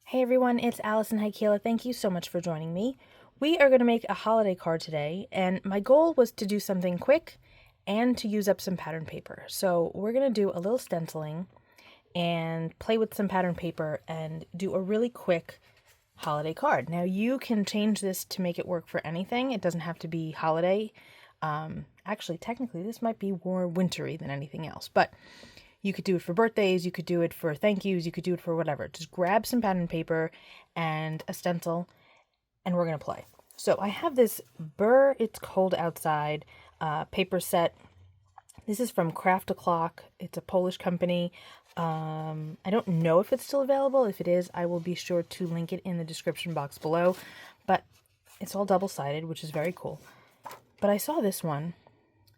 Hey everyone, it's Alison Heikkila. Thank you so much for joining me. We are going to make a holiday card today, and my goal was to do something quick and to use up some pattern paper. So we're going to do a little stenciling and play with some pattern paper and do a really quick holiday card. Now you can change this to make it work for anything. It doesn't have to be holiday. Actually, technically, this might be more wintry than anything else, but you could do it for birthdays, you could do it for thank yous, you could do it for whatever. Just grab some pattern paper and a stencil, and we're going to play. So I have this Burr It's Cold Outside paper set. This is from Craft O'Clock. It's a Polish company. I don't know if it's still available. If it is, I will be sure to link it in the description box below. But it's all double-sided, which is very cool. But I saw this one.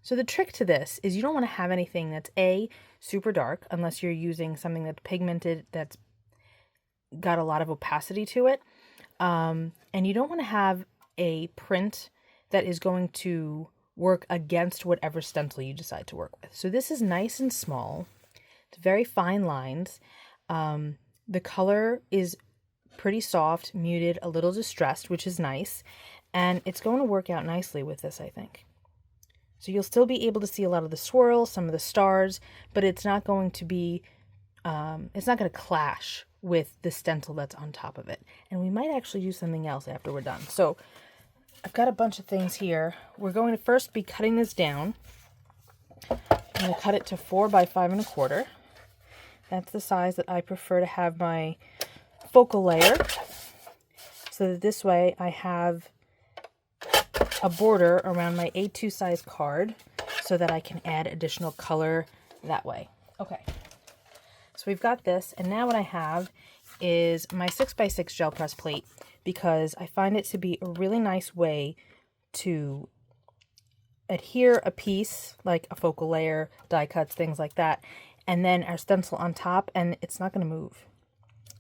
So the trick to this is you don't want to have anything that's super dark, unless you're using something that's pigmented, that's got a lot of opacity to it. And you don't want to have a print that is going to work against whatever stencil you decide to work with. So this is nice and small. It's very fine lines. The color is pretty soft, muted, a little distressed, which is nice. And it's going to work out nicely with this, I think. So you'll still be able to see a lot of the swirl, some of the stars, but it's not going to be, it's not going to clash with the stencil that's on top of it. And we might actually use something else after we're done. So I've got a bunch of things here. We're going to first be cutting this down. I'm going to cut it to 4 by 5 1/4. That's the size that I prefer to have my focal layer. So that this way I have a border around my A2 size card so that I can add additional color that way. Okay, so we've got this, and now what I have is my 6x6 gel press plate, because I find it to be a really nice way to adhere a piece, like a focal layer, die cuts, things like that, and then our stencil on top, and it's not going to move.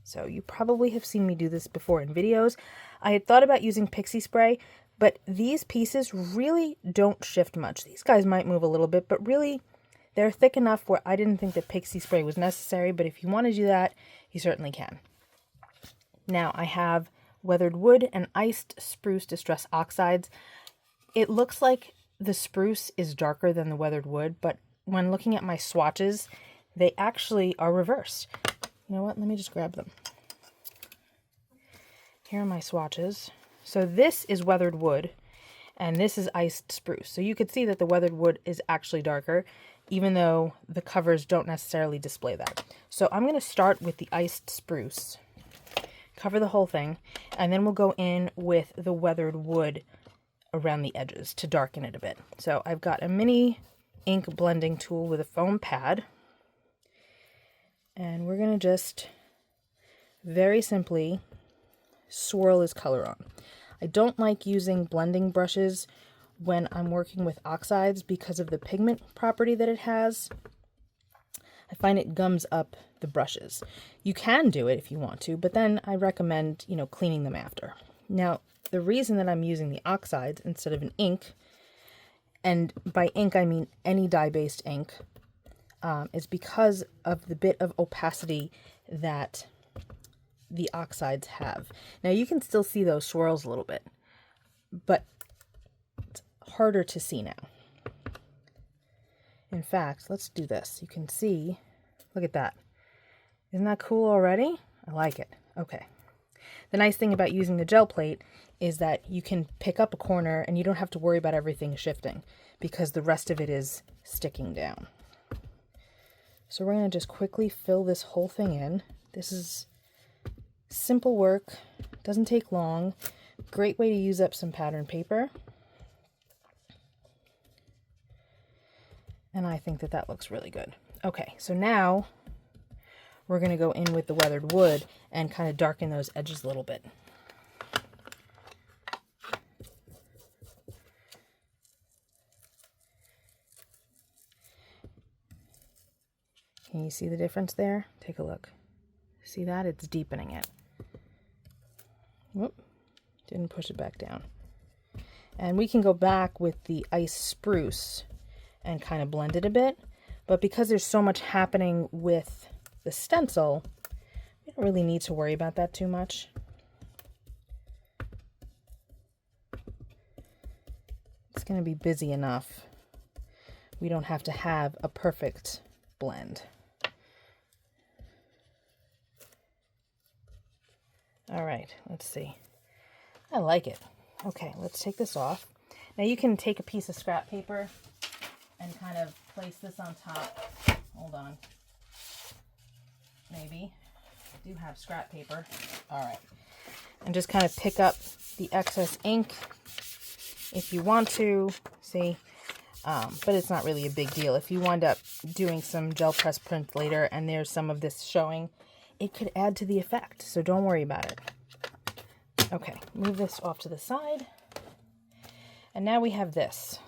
So you probably have seen me do this before in videos. I had thought about using pixie spray, but these pieces really don't shift much. These guys might move a little bit, but really they're thick enough where I didn't think that pixie spray was necessary, but if you want to do that, you certainly can. Now I have weathered wood and iced spruce distress oxides. It looks like the spruce is darker than the weathered wood, but when looking at my swatches, they actually are reversed. You know what? Let me just grab them. Here are my swatches. So this is weathered wood, and this is iced spruce. So you could see that the weathered wood is actually darker, even though the covers don't necessarily display that. So I'm going to start with the iced spruce, cover the whole thing, and then we'll go in with the weathered wood around the edges to darken it a bit. So I've got a mini ink blending tool with a foam pad, and we're going to just very simply swirl this color on. I don't like using blending brushes when I'm working with oxides because of the pigment property that it has. I find it gums up the brushes. You can do it if you want to, but then I recommend, cleaning them after. Now, the reason that I'm using the oxides instead of an ink, and by ink I mean any dye-based ink, is because of the bit of opacity that the oxides have. Now you can still see those swirls a little bit, but it's harder to see now. In fact, let's do this. You can see, look at that. Isn't that cool already? I like it. Okay. The nice thing about using the gel plate is that you can pick up a corner and you don't have to worry about everything shifting because the rest of it is sticking down. So we're going to just quickly fill this whole thing in. This is simple work, doesn't take long, great way to use up some pattern paper. And I think that that looks really good. Okay, so now we're going to go in with the weathered wood and kind of darken those edges a little bit. Can you see the difference there? Take a look. See that? It's deepening it. Whoop, didn't push it back down. And we can go back with the ice spruce and kind of blend it a bit, but because there's so much happening with the stencil, we don't really need to worry about that too much. It's going to be busy enough. We don't have to have a perfect blend. All right, let's see. I like it. Okay, let's take this off. Now you can take a piece of scrap paper and kind of place this on top. Hold on. Maybe. I do have scrap paper. All right. And just kind of pick up the excess ink if you want to. See? But it's not really a big deal. If you wind up doing some gel press print later and there's some of this showing, it could add to the effect. So don't worry about it. Okay, move this off to the side. And now we have this.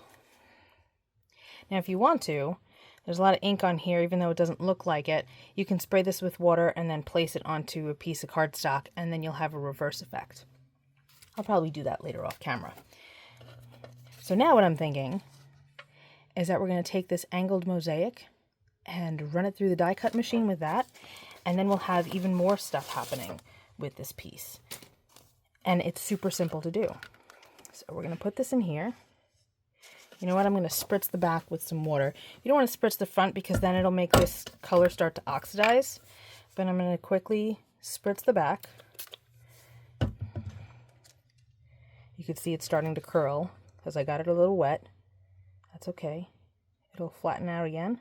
Now if you want to, there's a lot of ink on here, even though it doesn't look like it. You can spray this with water and then place it onto a piece of cardstock, and then you'll have a reverse effect. I'll probably do that later off camera. So now what I'm thinking is that we're going to take this angled mosaic and run it through the die cut machine with that, and then we'll have even more stuff happening with this piece. And it's super simple to do. So we're going to put this in here. You know what? I'm going to spritz the back with some water. You don't want to spritz the front because then it'll make this color start to oxidize. But I'm going to quickly spritz the back. You can see it's starting to curl because I got it a little wet. That's okay. It'll flatten out again.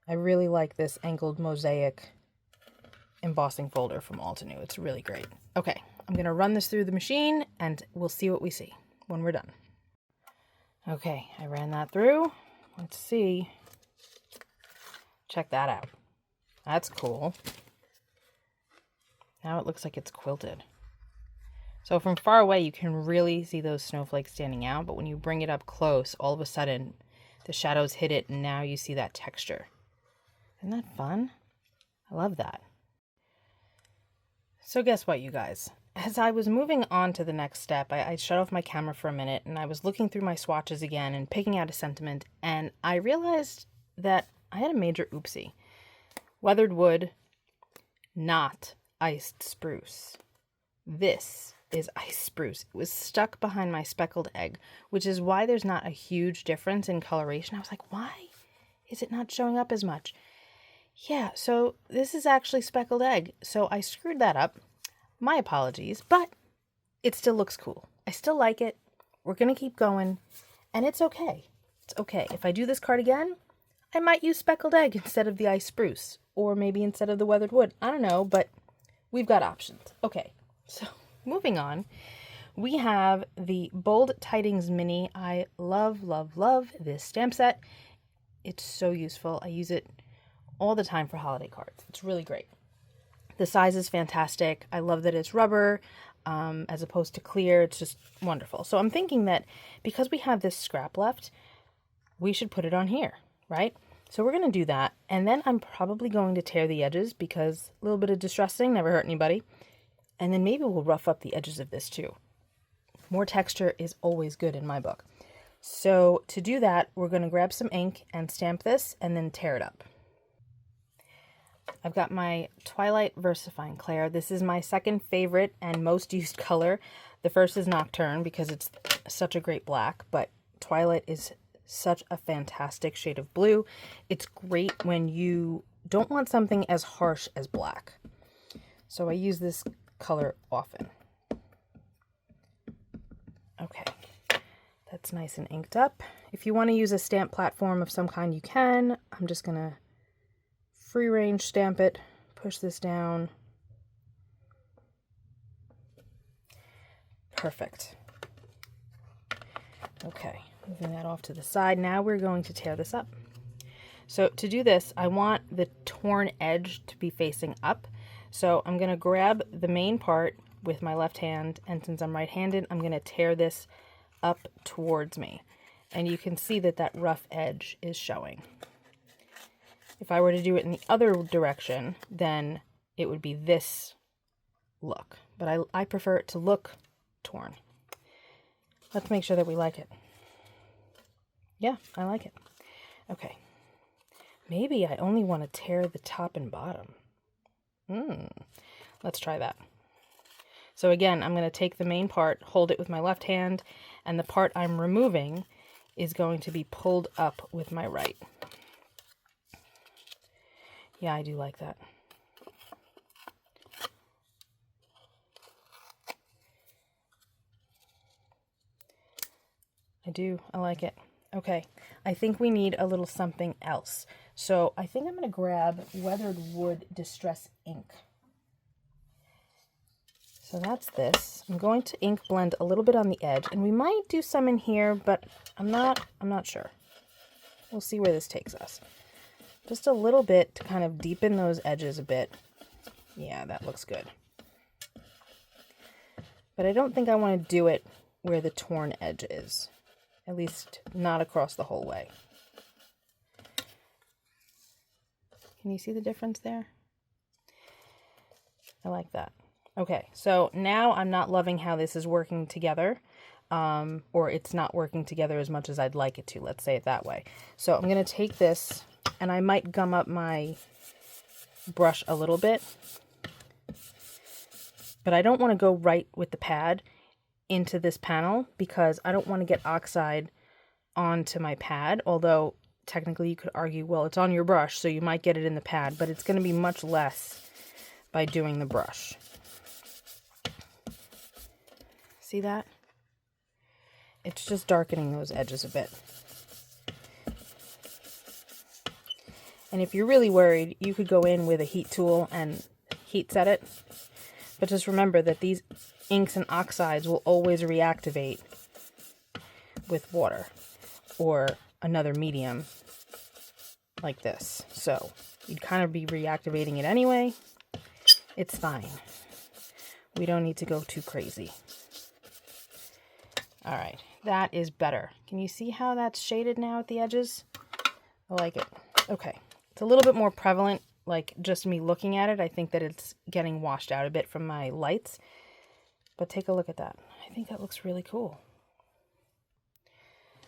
I really like this angled mosaic embossing folder from Altenew. It's really great. Okay, I'm going to run this through the machine and we'll see what we see when we're done. Okay, I ran that through. Let's see. Check that out. That's cool. Now it looks like it's quilted. So from far away, you can really see those snowflakes standing out, but when you bring it up close, all of a sudden, the shadows hit it, and now you see that texture. Isn't that fun? I love that. So guess what, you guys? As I was moving on to the next step, I shut off my camera for a minute, and I was looking through my swatches again and picking out a sentiment, and I realized that I had a major oopsie. Weathered wood, not iced spruce. This is iced spruce. It was stuck behind my speckled egg, which is why there's not a huge difference in coloration. I was like, why is it not showing up as much? Yeah, so this is actually speckled egg. So I screwed that up. My apologies, but it still looks cool. I still like it. We're going to keep going, and it's okay. It's okay. If I do this card again, I might use speckled egg instead of the iced spruce, or maybe instead of the weathered wood. I don't know, but we've got options. Okay, so moving on, we have the Bold Tidings Mini. I love, love, love this stamp set. It's so useful. I use it all the time for holiday cards. It's really great. The size is fantastic. I love that it's rubber as opposed to clear. It's just wonderful. So I'm thinking that because we have this scrap left, we should put it on here, right? So we're going to do that. And then I'm probably going to tear the edges because a little bit of distressing never hurt anybody. And then maybe we'll rough up the edges of this too. More texture is always good in my book. So to do that, we're going to grab some ink and stamp this and then tear it up. I've got my Twilight VersaFine Clair. This is my second favorite and most used color. The first is Nocturne because it's such a great black, but Twilight is such a fantastic shade of blue. It's great when you don't want something as harsh as black. So I use this color often. Okay, that's nice and inked up. If you want to use a stamp platform of some kind, you can. I'm just going to free range stamp it, push this down. Perfect. Okay, moving that off to the side. Now we're going to tear this up. So to do this, I want the torn edge to be facing up. So I'm going to grab the main part with my left hand, and since I'm right-handed, I'm going to tear this up towards me. And you can see that that rough edge is showing. If I were to do it in the other direction, then it would be this look. But I prefer it to look torn. Let's make sure that we like it. Yeah, I like it. Okay. Maybe I only want to tear the top and bottom. Let's try that. So again, I'm going to take the main part, hold it with my left hand, and the part I'm removing is going to be pulled up with my right. Yeah, I do like that. I do. I like it. Okay, I think we need a little something else. So I think I'm going to grab Weathered Wood Distress ink. So that's this. I'm going to ink blend a little bit on the edge, and we might do some in here, but I'm not sure. We'll see where this takes us. Just a little bit to kind of deepen those edges a bit. Yeah, that looks good. But I don't think I want to do it where the torn edge is. At least not across the whole way. Can you see the difference there? I like that. Okay, so now I'm not loving how this is working together, or it's not working together as much as I'd like it to, let's say it that way. So I'm going to take this, and I might gum up my brush a little bit, but I don't want to go right with the pad into this panel because I don't want to get oxide onto my pad, although technically you could argue, well, it's on your brush, so you might get it in the pad, but it's going to be much less by doing the brush. See that? It's just darkening those edges a bit. And if you're really worried, you could go in with a heat tool and heat set it. But just remember that these inks and oxides will always reactivate with water or another medium like this. So you'd kind of be reactivating it anyway. It's fine. We don't need to go too crazy. All right, that is better. Can you see how that's shaded now at the edges? I like it. Okay, it's a little bit more prevalent, like just me looking at it. I think that it's getting washed out a bit from my lights, but take a look at that. I think that looks really cool.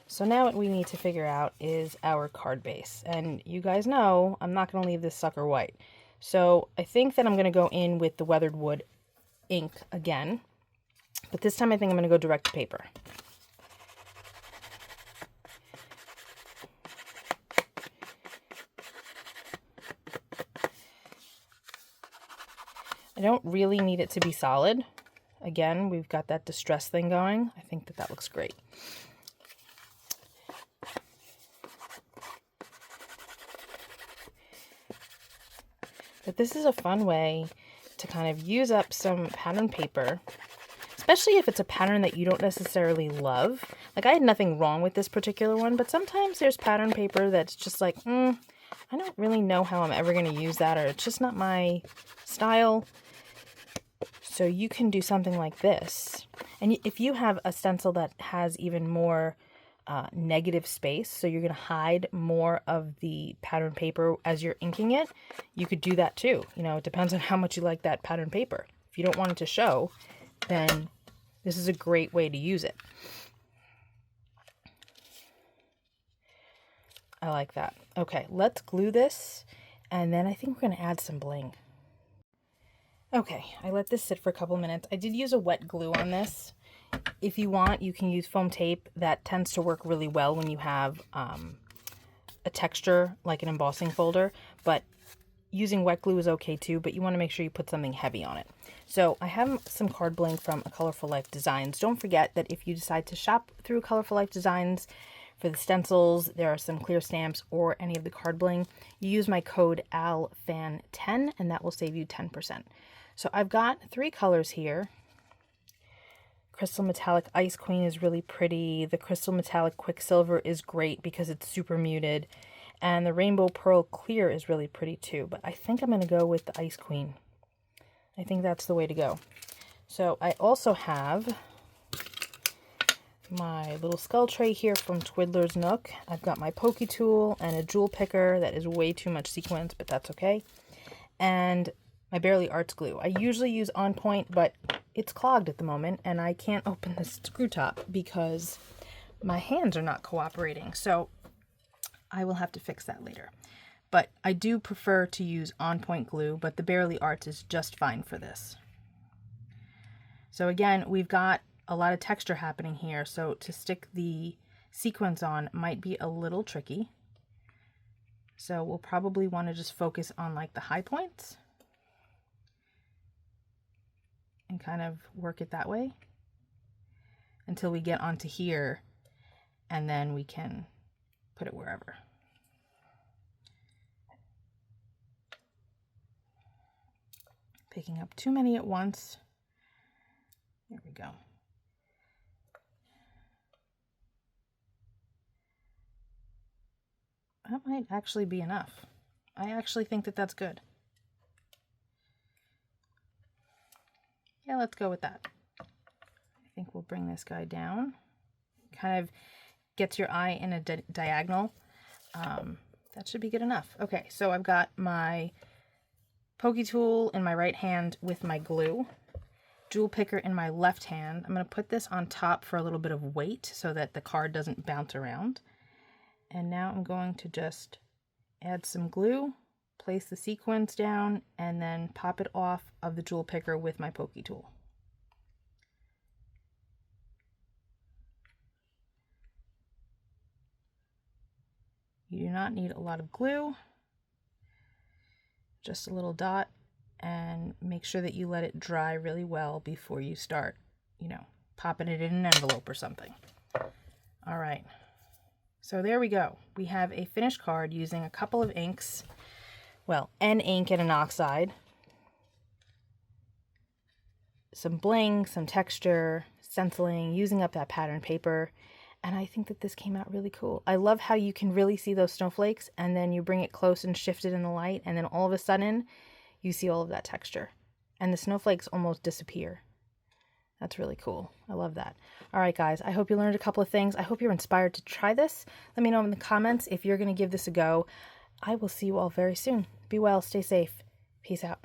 So now what we need to figure out is our card base. And you guys know I'm not going to leave this sucker white. So I think that I'm going to go in with the Weathered Wood ink again. But this time I think I'm going to go direct to paper. I don't really need it to be solid. Again, we've got that distress thing going. I think that that looks great. But this is a fun way to kind of use up some pattern paper, especially if it's a pattern that you don't necessarily love. Like, I had nothing wrong with this particular one, but sometimes there's pattern paper that's just like, I don't really know how I'm ever going to use that, or it's just not my style. So you can do something like this. And if you have a stencil that has even more negative space, so you're going to hide more of the pattern paper as you're inking it, you could do that too. You know, it depends on how much you like that pattern paper. If you don't want it to show, then this is a great way to use it. I like that. Okay, let's glue this, and then I think we're going to add some bling. Okay, I let this sit for a couple minutes. I did use a wet glue on this. If you want, you can use foam tape. That tends to work really well when you have a texture like an embossing folder, but using wet glue is okay too, but you want to make sure you put something heavy on it. So I have some card bling from A Colorful Life Designs. Don't forget that if you decide to shop through Colorful Life Designs for the stencils, there are some clear stamps or any of the card bling, you use my code ALFAN10 and that will save you 10%. So I've got 3 colors here. Crystal Metallic Ice Queen is really pretty. The Crystal Metallic Quicksilver is great because it's super muted. And the Rainbow Pearl Clear is really pretty too. But I think I'm going to go with the Ice Queen. I think that's the way to go. So I also have my little skull tray here from Twiddler's Nook. I've got my pokey tool and a jewel picker. That is way too much sequence, but that's okay. And my Barely Arts glue. I usually use On Point, but it's clogged at the moment, and I can't open the screw top because my hands are not cooperating. So I will have to fix that later. but I do prefer to use on-point glue, but the Bearly Arts is just fine for this. So again, we've got a lot of texture happening here, so to stick the sequins on might be a little tricky. So we'll probably want to just focus on like the high points and kind of work it that way until we get onto here, and then we can put it wherever. Picking up too many at once. There we go. That might actually be enough. I actually think that that's good. Yeah, let's go with that. I think we'll bring this guy down. Kind of gets your eye in a diagonal. That should be good enough. Okay, so I've got my pokey tool in my right hand with my glue, jewel picker in my left hand. I'm going to put this on top for a little bit of weight so that the card doesn't bounce around. And now I'm going to just add some glue, place the sequins down, and then pop it off of the jewel picker with my pokey tool. You do not need a lot of glue, just a little dot, and make sure that you let it dry really well before you start, popping it in an envelope or something. All right. So there we go. We have a finished card using a couple of inks. Well, an ink and an oxide. Some bling, some texture, stenciling, using up that pattern paper. And I think that this came out really cool. I love how you can really see those snowflakes, and then you bring it close and shift it in the light, and then all of a sudden you see all of that texture. And the snowflakes almost disappear. That's really cool. I love that. All right, guys, I hope you learned a couple of things. I hope you're inspired to try this. Let me know in the comments if you're going to give this a go. I will see you all very soon. Be well, stay safe. Peace out.